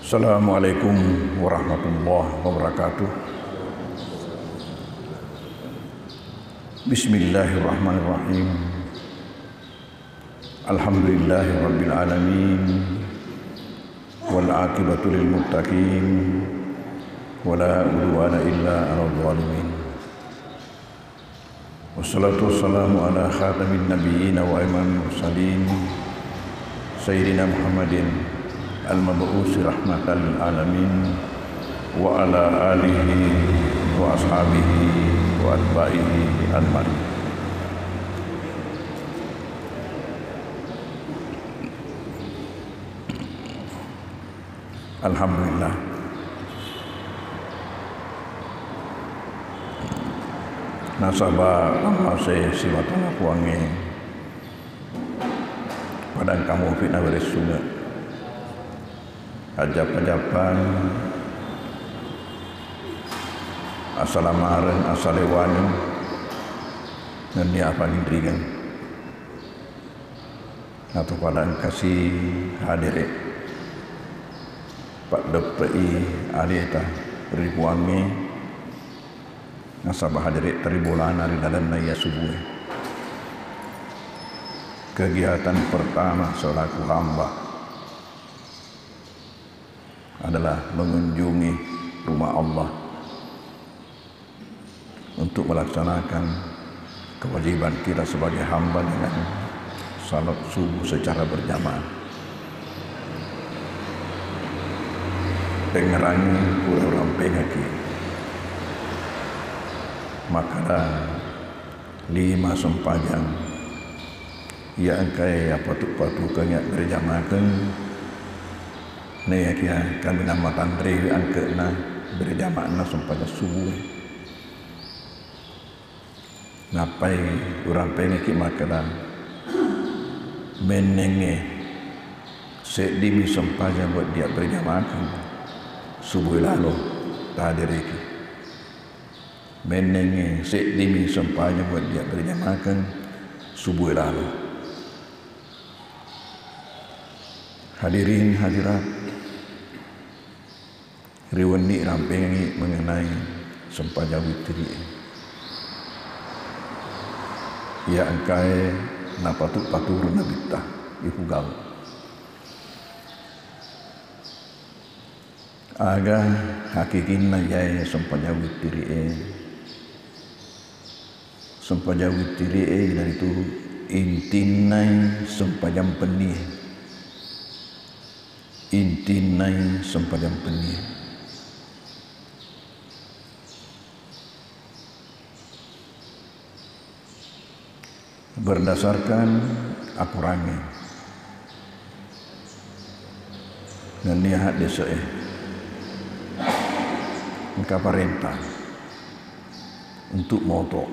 Assalamualaikum warahmatullahi wabarakatuh. Bismillahirrahmanirrahim. Alhamdulillahi rabbil alamin. Wal aqibatu lil muttaqin. Wala udwana illa 'alal zalimin. Wassalatu wassalamu ala khatamin nabiyyin wa imamil mursalin sayyidina Muhammadin al-mab'uts rahmatan lil alamin wa ala alihi wa ashabihi wa atba'ihi ajma'in. Alhamdulillah, nasabah masih siwatana puangi padang kamu fitnah beresunga ajab-ajaban assalamaran assalewanin dan dia apa nindrigan atau padang kasih hadirin Pak DPI Alita Ribuangi nasabah hadirin teribulan hari dalam naya subuh. Kegiatan pertama selaku hamba adalah mengunjungi rumah Allah untuk melaksanakan kewajiban kita sebagai hamba dengan salat subuh secara berjamaah. Dengerangi kurang pengaki makanan 5 sempajang ia angkai patut-patut kenyak berjamaahkan ni kia kami nama tantri angke na berjamaah sempajang subuh ngapai kurang pengaki makanan menenge sedimi sempajang buat dia berjamaahkan subuh lalu tadiriki menenge sedimi sempanya buat dia berjamaahkan subuh lalu. Hadirin hadirat, riwani rampengi mengenai sempanya witri ia angkai na patut-patut nabitah ibu gaul aga hakikinna jaya sempanya witiri dan itu intinai sempajam penih berdasarkan akurannya dan niat desa maka perintah untuk moto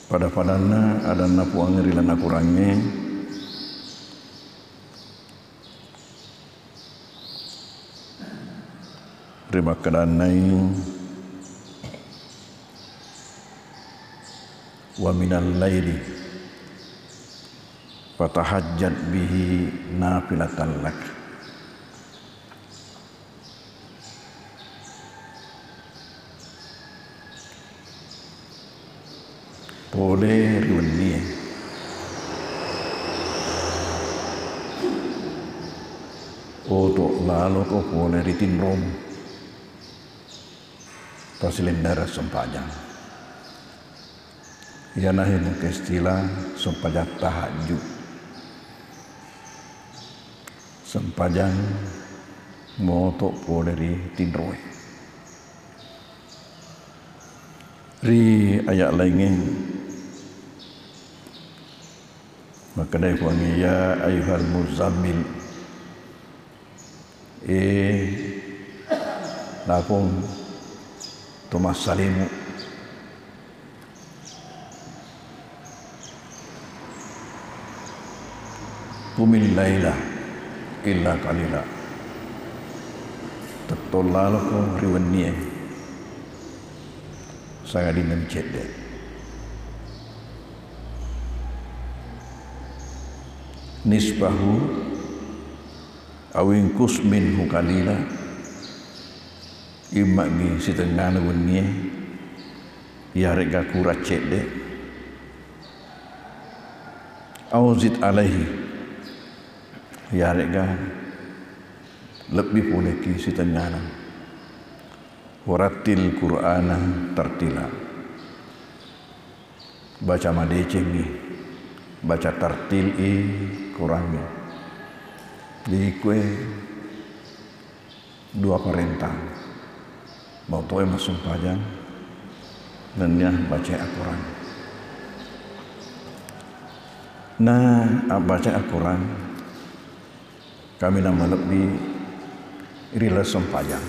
pada padana ada napuang rilan kurangnya terima kedanai wa minal laili fatahajjat bihi nafilatan lak. Boleh riwani untuk lalu kau boleh ritinrom pasilindara sempajang ia nahin ke istilah sempajang tahajud sempajang moto boleh ritinroi ri ayat lainnya maka dari puangi ya ayuhal muzammil lakong Thomas Salimu kumil layla illa qalila tetolala ko riwani saya di mencet nisbahu awin kusmin hukalila imagi setengah nunia ya rega kurat cede auzid alaihi ya rega lebih puleki setengah waratil qur'ana tartila baca madecemi baca tartil kurangnya di kue dua perintah mau toe masuk pajang dan ya baca Al-Quran. Nah baca Al-Quran kami nama lebih rela sempajang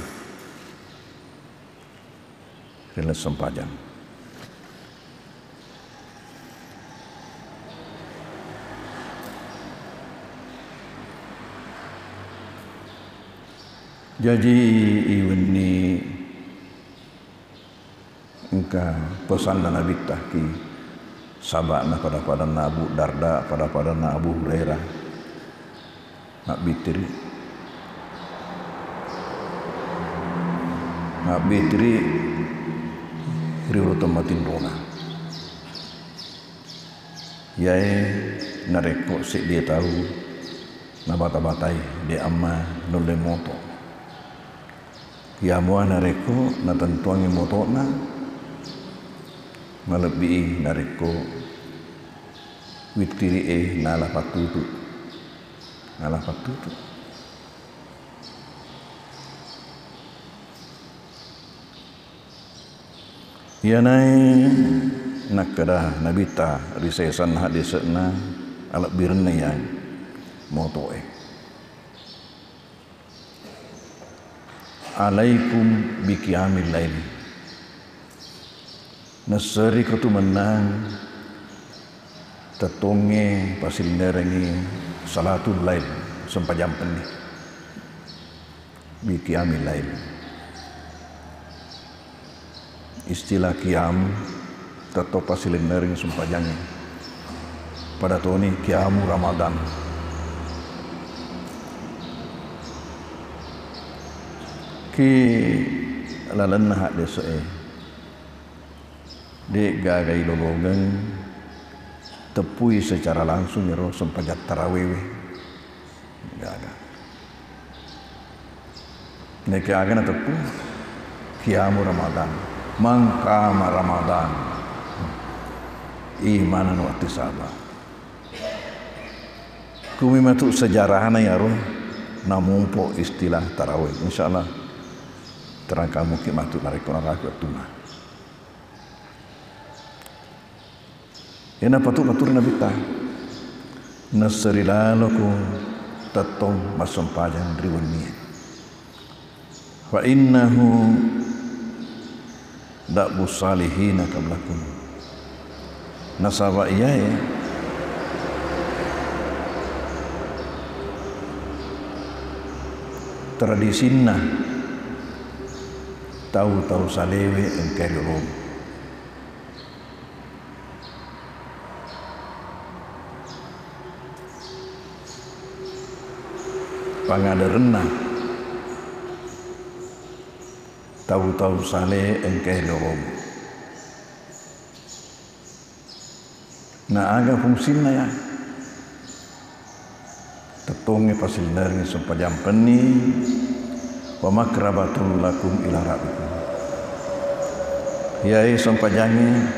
jadi ini engkau pesan dan Nabi tahki sabakna pada Abu Darda pada Abu Hurairah nak bitri riulo tematin rona yae nareko sik dia tahu na bata-batai dia amma nulle moto ya mua nareko na tentuangi motona melebihi nareko witiri nala patutu ya nai nak kada nabita risesan hadisna alak birna yang motoe alaikum biqiyamil lail nasari kau tu menang tetonge pasil nerengi salatul lail sempajam penih biqiyamil lail istilah qiyam tetap pasil nerengi sempajangnya pada tahun ini qiyamu Ramadan ki lalan hak desa de gagai lologan tepui secara langsung ya roh sempajat tarawih gaga nek agana tepu qiyamu Ramadan mangkama Ramadan imanan wa ihtisaba kumi matu sejarahna ya roh namumpo istilah tarawih insyaallah terang kamu kimatut narikona rakyat tuna. Ena patut Nabi ta nasrilalaku tatong masampajang riwani. Fa innahu da'bu salihina qablakum. Nasaba iya ya. Tradisina tahu salewe engkau rom pangadarna tahu sale engkau rom na aga fungsinya ya tetonge pasildarnya sempajam peni wa makrabatun lakum ila rabbikum yai sampajangnya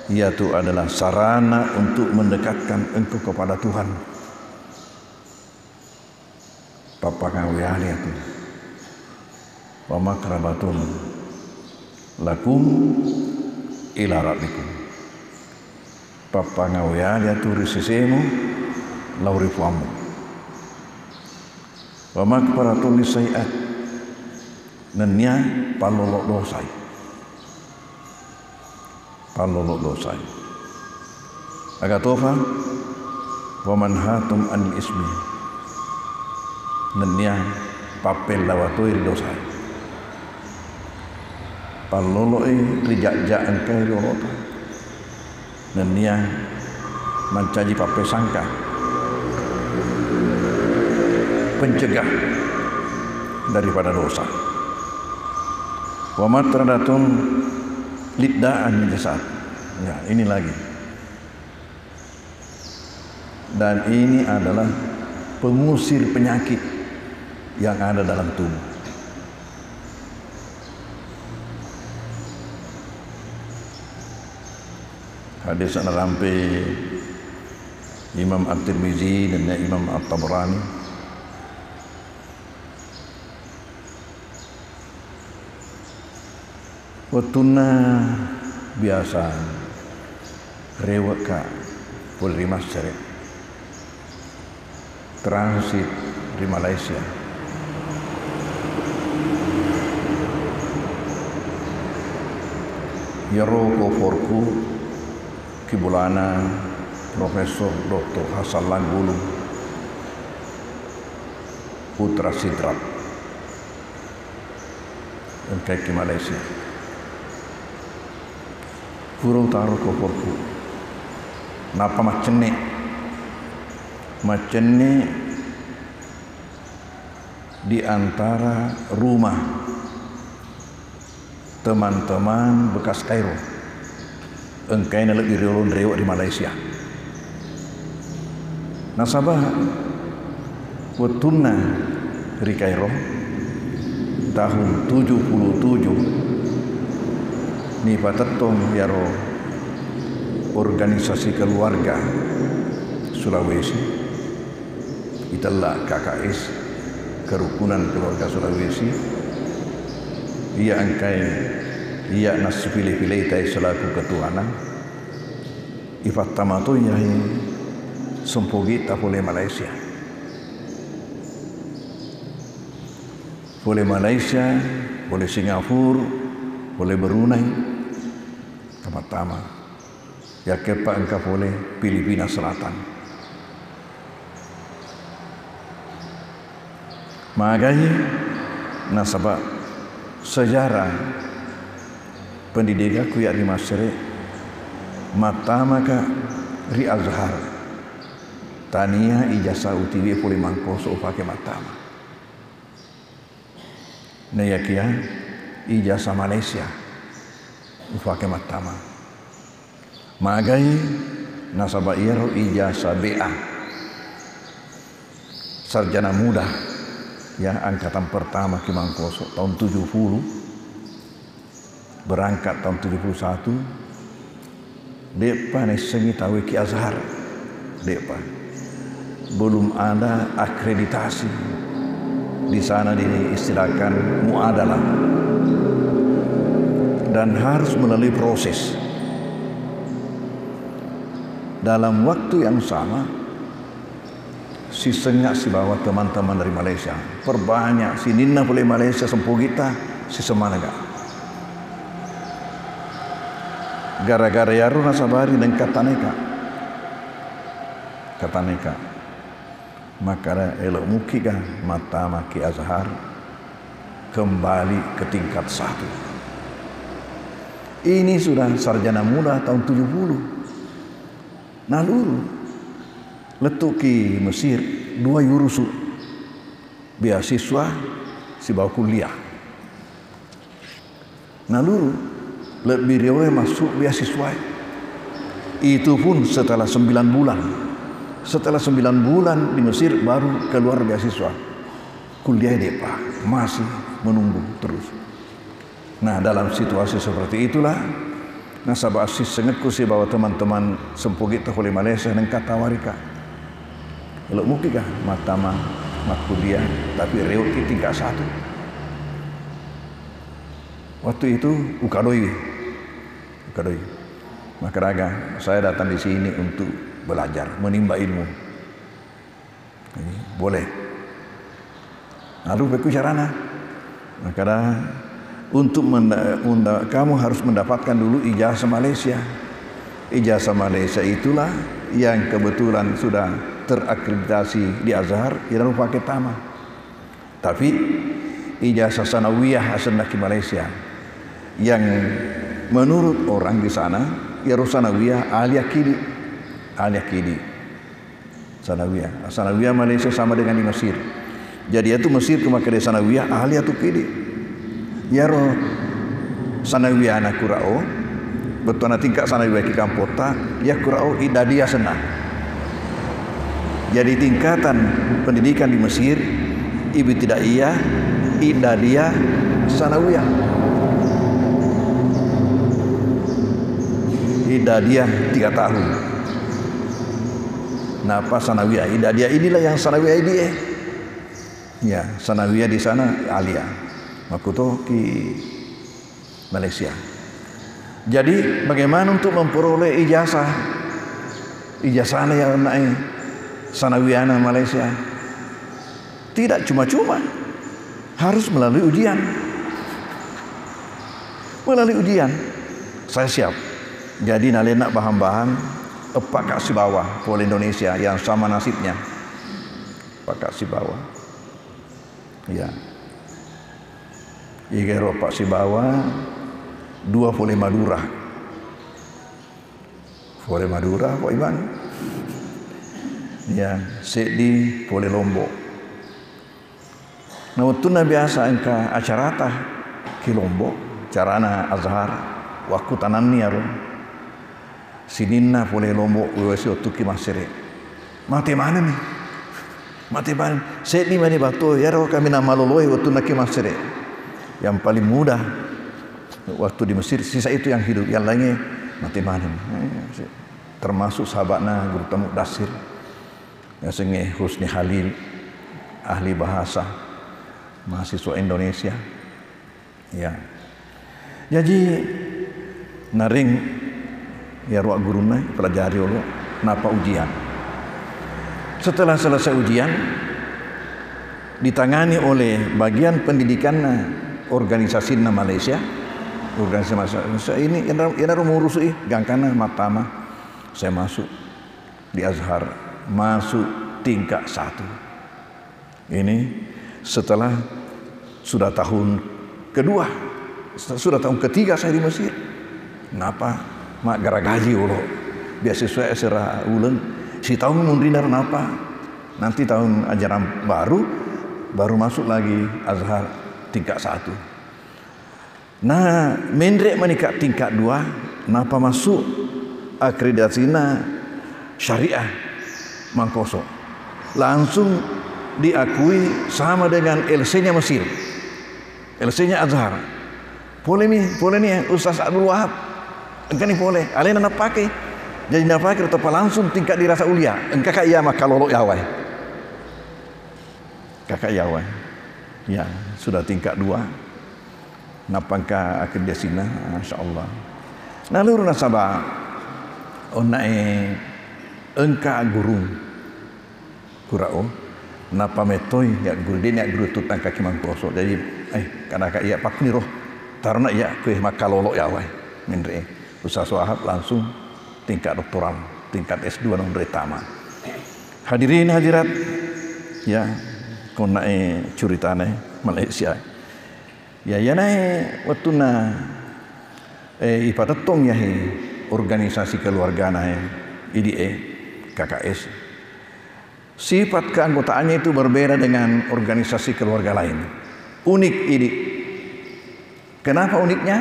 iaitu adalah sarana untuk mendekatkan engkau kepada Tuhan papangawian itu wa makrabatun lakum ila rabbikum papangawian itu risisemu laurifuamu wa makfaratul lisai'at nanya palolok dosai agatofa wa manhatum anil ismi nanya papel lawatoi dosai palolok rijak-jak engkai lolota nanya mancaji papel sangka pencegah daripada dosa. Wa matradatun lidda'an min jasad. Ya, ini lagi. Dan ini adalah pengusir penyakit yang ada dalam tubuh. Hadis yang rampai Imam At-Tirmizi dan Imam At-Tabrani. Watuna biasa rewak ka Polri Masyarakat transit di Malaysia. Yaroko forku kibulana Profesor Dr. Hasan Langgulu Putra Sidrat engkai ke Malaysia. Purau taruh koporku napa macene di antara rumah teman-teman bekas Kairo engkai na lebih rewak di Malaysia. Nasabah wetunna di Kairo tahun 77 ni patetong yaro organisasi keluarga Sulawesi itulah KKS, kerukunan keluarga Sulawesi. Ia angkai ia nas pilih-pilih tai selaku ketuana ifat tamatu yahi sempogi tak boleh Malaysia. Boleh Malaysia, boleh Singapura, boleh Brunei, pertama ya kepa engkau boleh Filipina Selatan. Makanya nasabah sejarah pendidikan ku ya di Masyarakat mata maka ri Azhar tania ijazah utiwi boleh mangkoso pakai matama. Nah ya kia ijazah Malaysia ufake matama magai nasabah iro ijazah BA sarjana muda ya angkatan pertama ki Mangkoso tahun 70 berangkat tahun 71 depa ne sengi tahu ki Azhar depa belum ada akreditasi di sana diistilahkan muadalah dan harus melalui proses. Dalam waktu yang sama si sengak si bawa teman-teman dari Malaysia perbanyak si Nina boleh Malaysia sempu kita si semanaga gara-gara yaru nasabari dan kataneka maka elok mukika mata maki Azhar kembali ke tingkat 1. Ini sudah sarjana muda tahun 70. Naluru letuki Mesir 2 yurusu beasiswa si bawa kuliah. Naluru lebih rewe masuk beasiswa. Itu pun setelah 9 bulan. Setelah 9 bulan di Mesir baru keluar beasiswa. Kuliah depa masih menunggu terus. Nah dalam situasi seperti itulah nasabah asis sengetku si bawa teman-teman sempugit oleh Malaysia dan kata warika. Kalau mungkin kah matama mak kuliah tapi reut tingkat 1. Waktu itu ukadoi. Maka raga saya datang di sini untuk belajar, menimba ilmu. Jadi, boleh. Lalu berbicara, maka untuk kamu harus mendapatkan dulu ijazah Malaysia. Ijazah Malaysia itulah yang kebetulan sudah terakreditasi di Azhar, yang pakai tama. Tapi ijazah sanawiyah asal di Malaysia yang menurut orang di sana ya sanawiyah ahli akidi sanawiyah Malaysia sama dengan di Mesir. Jadi itu Mesir ke makade sanawiyah ahli atu kidi. Ya ro sanawiyah na kurao. Betul na tingkat sanawiyah ki kampota ya kurao idadia senang. Jadi tingkatan pendidikan di Mesir ibtidaiyah, idadiyah, sanawiyah. Idadiyah 3 tahun. Napa sanawiyah? Idadiyah inilah yang sanawiyah ini ya, sanawiyah di sana alia. Makuto ki Malaysia. Jadi bagaimana untuk memperoleh ijazah? Ijazahnya yang naik sanawiyah Malaysia. Tidak cuma-cuma, harus melalui ujian. Melalui ujian, saya siap. Jadi nalena bahan-bahan epak kat si bawah pol Indonesia yang sama nasibnya. Epak kat si bawah. Ya. Igero pak si bawah 2 pole Madura. Pole Madura Pak Iban. Ya, sedi pole Lombok. Nah, waktu na biasa engka acara tah ki Lombok, carana Azhar, waktu tanan ni aron. Sininna pole Lombok wesi waktu ki masire. Mati mana nih? Mati mana? Sedi mani batu ya ro kami nama loloi waktu na ki masire. Yang paling mudah waktu di Mesir, sisa itu yang hidup, yang lainnya mati mana nih? Termasuk sahabatna Guru Temu Dasir, yang sengeh Husni Halil, ahli bahasa, mahasiswa Indonesia. Ya. Jadi naring ya ruak guruna pelajari Allah napa ujian. Setelah selesai ujian ditangani oleh bagian pendidikan organisasi Malaysia. Organisasi Malaysia ini yang mengurus gangkana matama. Saya masuk di Azhar, masuk tingkat 1. Ini setelah sudah tahun kedua, sudah tahun ketiga saya di Mesir. Kenapa? Mak gara gaji ulo. Beasiswa esera ulen. Si tahun mundrinar napa? Nanti tahun ajaran baru masuk lagi Azhar tingkat 1. Nah, mendrek menikah tingkat 2, napa masuk akreditasinya syariah Mangkoso. Langsung diakui sama dengan LC-nya Mesir. LC-nya Azhar. Boleh nih Ustaz Abdul Wahab. Engkau ni boleh. Alena nak pakai. Jadi nak pakai tetap langsung tingkat dirasa ulia. Engkau kak iya maka lolok yawai. Kakak yawai. Ya, sudah tingkat 2. Napangka akreditasinya, masya-Allah. Nah, luru nasabah onae engka guru kurao napa metoi ya guru dia guru tutang kaki Mangkoso. Jadi karena kak iya pak ni roh taruna iya kue makalolo ya wai mindre Ustaz Wahab langsung tingkat doktoral, tingkat S2 non retama. Hadirin hadirat ya konae curitane Malaysia. Ya nae waktu na ipatatong yahi organisasi keluarga nae IDE KKS. Sifat keanggotaannya itu berbeda dengan organisasi keluarga lain. Unik ini. Kenapa uniknya?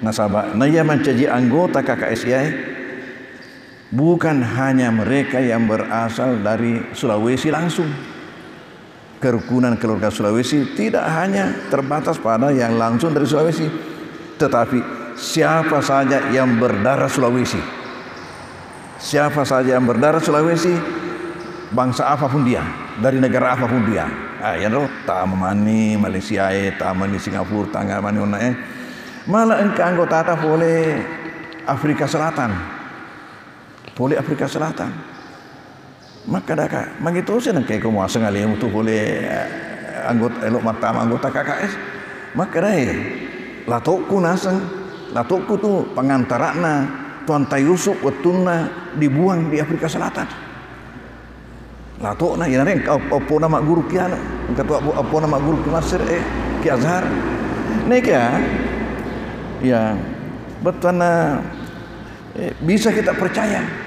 Nasabah, naya mencaji anggota KKSI bukan hanya mereka yang berasal dari Sulawesi langsung. Kerukunan keluarga Sulawesi tidak hanya terbatas pada yang langsung dari Sulawesi, tetapi siapa saja yang berdarah Sulawesi. Siapa saja yang berdarah Sulawesi, bangsa apapun dia, dari negara apapun dia. Ya no, tamani Malaysia, tamani Singapura, tamani mana malah engkau anggota tak boleh Afrika Selatan. Boleh Afrika Selatan. Maka dah begitu sih nak kayak kamu asal ngalih untuk boleh anggota elok matama anggota KKS. Maka dah latokku naseng, latokku tu pengantarana Tuan Tai Yusuf wetuna dibuang di Afrika Selatan. Latok na yang apa nama guru kian, kata apa nama guru Masir Ki Azhar. Nek ya betul na bisa kita percaya.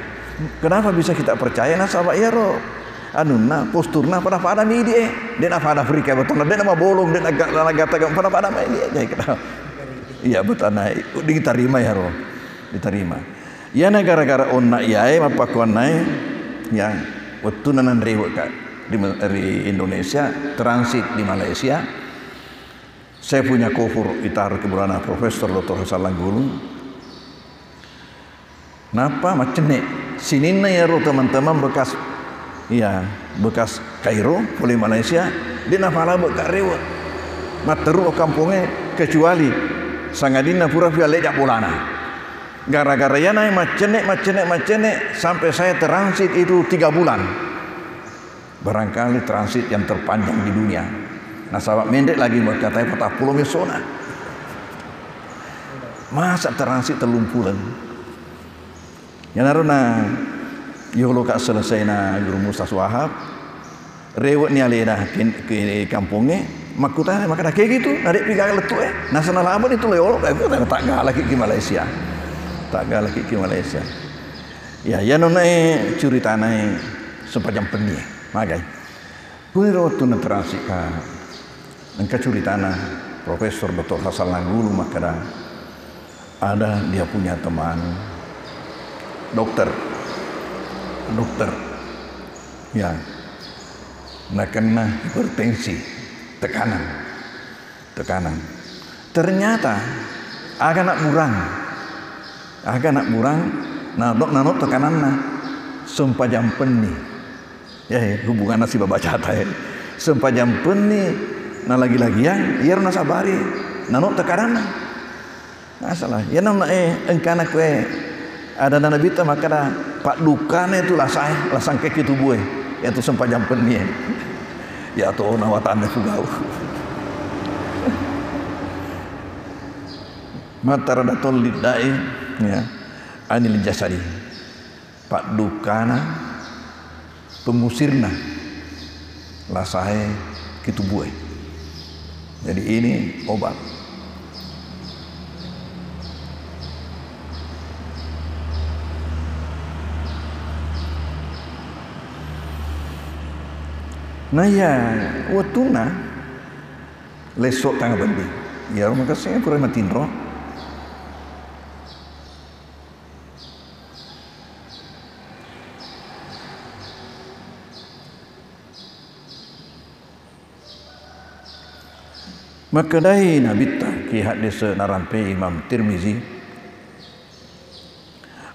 Kenapa bisa kita percaya? Nah sahabat ya roh na posturna pada mi dia nak pada Afrika betul dia nama bolong dia nak gata pada mai dia jadi kata iya betul naik diterima ya roh diterima ya gara-gara onna iai apa kuan naik ya waktu nanan rewek di Indonesia transit di Malaysia saya punya kofur itar keberana Profesor Dr. Hasan Langgulu napa macene sinina ya roh teman-teman bekas Kairo oleh Malaysia dia nafala bekas rewek materu kampungnya kecuali sangadina pura via lejak polana gara-gara ya naik macene sampai saya transit itu 3 bulan barangkali transit yang terpanjang di dunia nah sahabat mendek lagi berkata patah pulau mesona masa transit terlumpulan yang naruna yolo kak selesai na guru Mustas Wahab rewet ni alena ke kampungnya makutana maka kayak gitu narik pigang letu nasional abon itu yolo kayak gitu tak lagi ke Malaysia ya nona curitana sepanjang peni magai puro tu transit ka engka curitana Profesor Dr. Hasan Langgulu maka ada dia punya teman dokter ya nak kena hipertensi tekanan ternyata agak nak murang dok tekanan sempajam peni ya hubungan nasi baca ya sempajam peni lagi-lagi ya ia rasa sabari nanok tekanan salah ya nana engkana kue ada nana bita maka dah pak dukane itu lasang kek itu buai yaitu sempajam peni ya tu nawatan fugau mataradatul lidai ya anil jasadi pak dukana pengusirna lasahe kitu buai jadi ini obat nah ya watuna lesok tangga bendi ya maka saya kurang matinro maka dai nabita ki hadis narampe Imam Tirmizi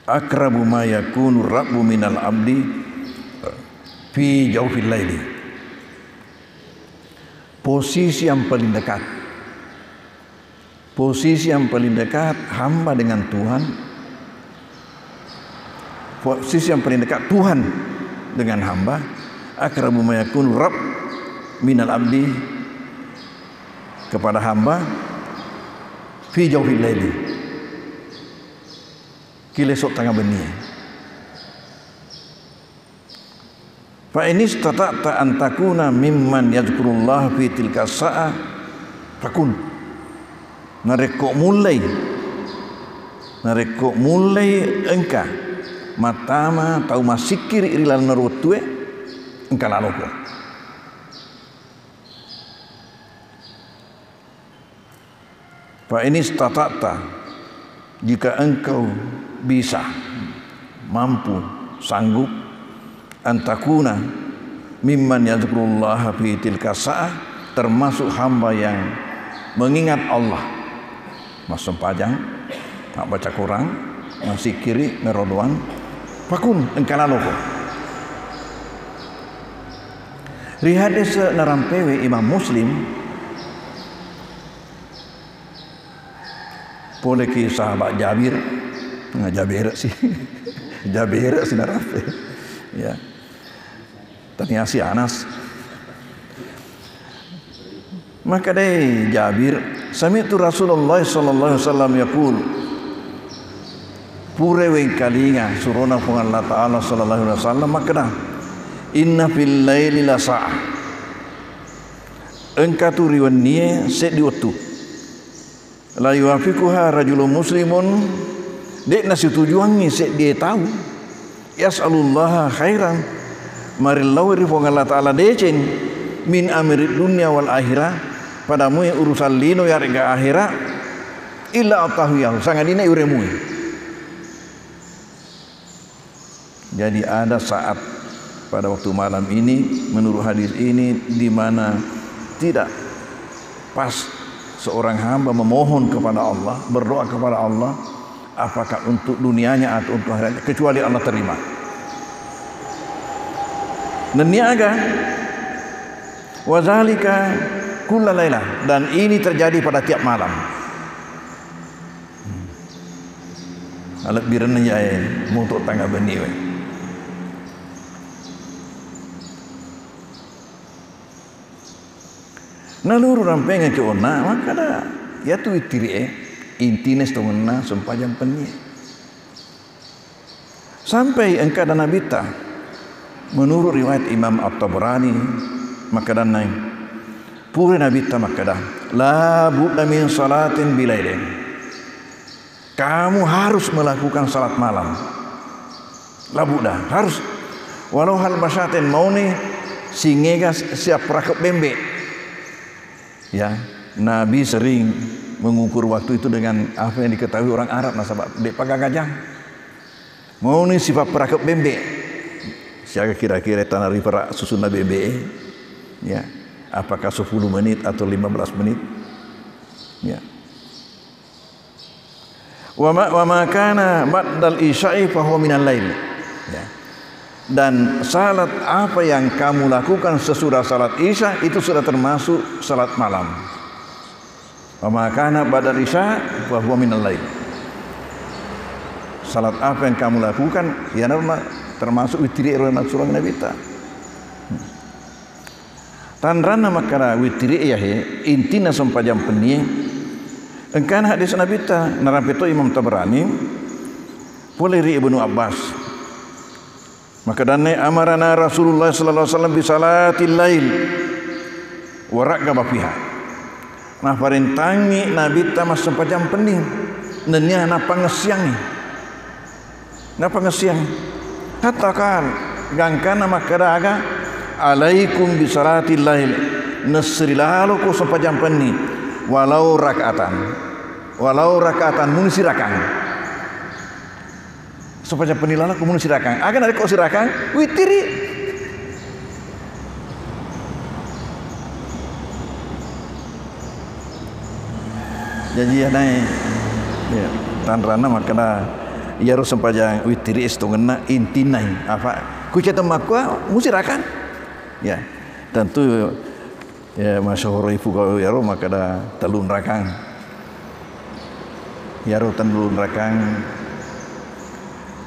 akrabu ma yakunu rabbu minal abdi fi jawfil laili posisi yang paling dekat hamba dengan Tuhan posisi yang paling dekat Tuhan dengan hamba akrabu ma yakunu rabb minal abdi kepada hamba fi jawfil laili kilesok tengah benih fa in istata'ta an takuna mimman yadhkurullah fi tilka sa'ah fakun nareko mulai engka matama tau masikir irilan narutue engka laloko fa in istata'ta jika engkau bisa mampu sanggup antakuna mimman yadhkurullah fi tilka sa'ah termasuk hamba yang mengingat Allah mas sempajang tak baca Quran masih kiri merodoan pakun engkala loko rihadis narampewe Imam Muslim boleh ki sahabat Jabir sih narampe ya tanya si Anas maka deh Jabir sami'tu Rasulullah sallallahu alaihi wasallam yaqul pure wen kalinga surona pun Allah taala sallallahu alaihi wasallam maka dah inna fil laili la sa'ah engka tu riwaniye set di waktu la yuafiquha rajulun muslimun dek nasi tujuannya set dia tahu yas'alullaha khairan Marilau rifong Allah Ta'ala decen min amirid dunia wal akhirah padamu yang urusan lino ya rega akhirat illa atahu yahu sangat ini uremui. Jadi ada saat pada waktu malam ini menurut hadis ini di mana tidak pas seorang hamba memohon kepada Allah, berdoa kepada Allah, apakah untuk dunianya atau untuk akhiratnya, kecuali Allah terima. Dan niaga wazalika kulla lailah, dan ini terjadi pada tiap malam. Alat biran aja mutuk tangga beni we. Naluru rampenga ke ona maka dah ya tu itiri intine stongna sempajang penye. Sampai engkau dan nabita menurut riwayat Imam At-Tabrani maka dan naik pura nabita maka dah la budda min salatin bilailin. Kamu harus melakukan salat malam. La budda harus walau hal masyatin mau ni singega siap rakap bembe. Ya, Nabi sering mengukur waktu itu dengan apa yang diketahui orang Arab nasabah dek pakai gajah. Mau ni sifat perakap bembe. Siapa kira-kira tanari perak susun bembe? Ya, apakah 10 menit atau 15 menit? Ya. Wa ma kana ba'dal isya'i fa huwa minal lail. Ya. Dan salat apa yang kamu lakukan sesudah salat isya itu sudah termasuk salat malam. Wa ma kana ba'dal isya fa huwa minal lail. Salat apa yang kamu lakukan ya termasuk witri surah Nabi ta. Tanrana makara witri ya intina sampajam peni. Engkan hadis Nabi ta narampeto Imam Tabrani Puleri Ibnu Abbas. Maka dane amarana Rasulullah sallallahu alaihi wasallam bi salatil lail wa raqaba fiha. Nah parintangi Nabi ta mas sampajam peni. Nenya napa ngesiangi. Napa ngesiangi? Hatta kan gangkana makaraga alaikum bi salatil lail nasrilalu ku sampajam peni walau rakaatan mun sirakan. Supaya penilala kumun sirakang. Akan ada kau sirakang witiri. Jadi ya naik. Ya, tanrana makana ya harus sempajang witiri istungena intinai apa? Kuceta makwa musirakan. Ya, tentu ya masyhur ibu kau ya ro makana telun rakang. Ya ro telun rakang.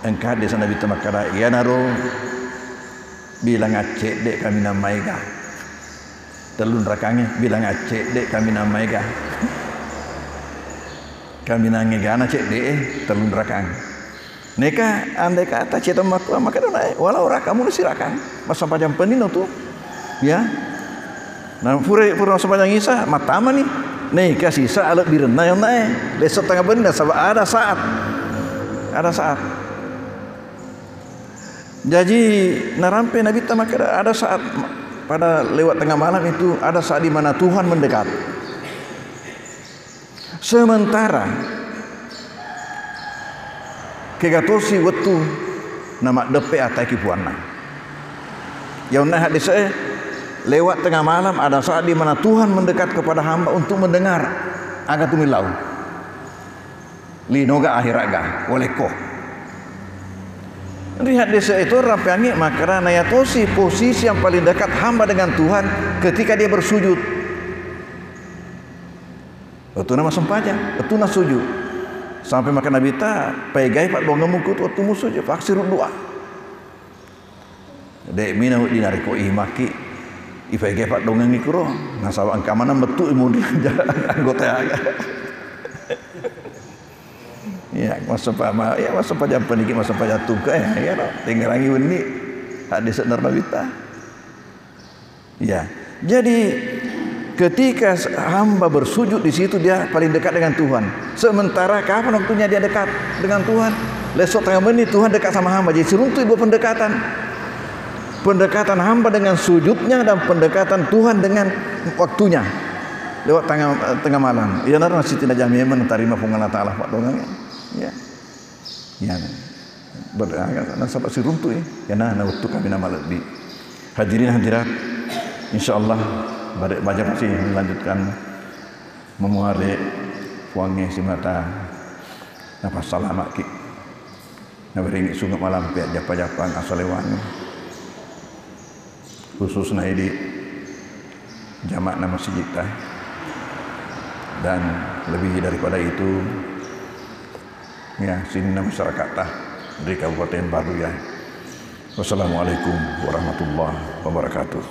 Engkau di sana bita makara ya naro bilang acek dek kami namai ga telun rakangnya bilang acek dek kami namai ga kami nangi gana cek dek telun rakang neka andai kata ceta makwa maka naik walau rakamu silakan pas sampai jam penino tu ya nah pura sampai jam isa matama nih neka sisa alat birena yang naik besok tengah benda sebab ada saat jadi narampe Nabi tamak ada saat pada lewat tengah malam itu ada saat di mana Tuhan mendekat. Sementara kegatosi waktu nama depe atai kipuana. Yang nah hadis lewat tengah malam ada saat di mana Tuhan mendekat kepada hamba untuk mendengar agak tumilau. Linoga akhiraga oleh ko. Lihat desa itu rampiangi maka nayatosi posisi yang paling dekat hamba dengan Tuhan ketika dia bersujud. Itu nama sempaja, itu nama sujud. Sampai maka Nabi ta pegai pak dong ngemukut waktu musujud faksirun doa. Dek mina dinari ko imaki ipegai pak dong ngikro nasawa angkamana metu imun anggota aga. Ya masa pama ya masa pajak peniki masa pajak tuga ya no tinggal lagi ini hadis Nabi. Ya jadi ketika hamba bersujud di situ dia paling dekat dengan Tuhan. Sementara kapan waktunya dia dekat dengan Tuhan? Lesok tengah menit Tuhan dekat sama hamba. Jadi seruntu ibu pendekatan. pendekatan hamba dengan sujudnya dan pendekatan Tuhan dengan waktunya lewat tengah malam. Ya nara masih tidak jami menerima pengalat Allah Pak Dongan. Ya. Ya. Beragak nasab si runtu ya nah waktu kami nama lebih. Hadirin hadirat, insyaallah baca masih melanjutkan memuari wangi si mata nafas salamat ki. Naberingi sungai malam pihak japa-japan asalewan khususnya di jamak nama masjid dan lebih daripada itu ya sini masyarakat dari Kabupaten Baru ya. Wassalamualaikum warahmatullahi wabarakatuh.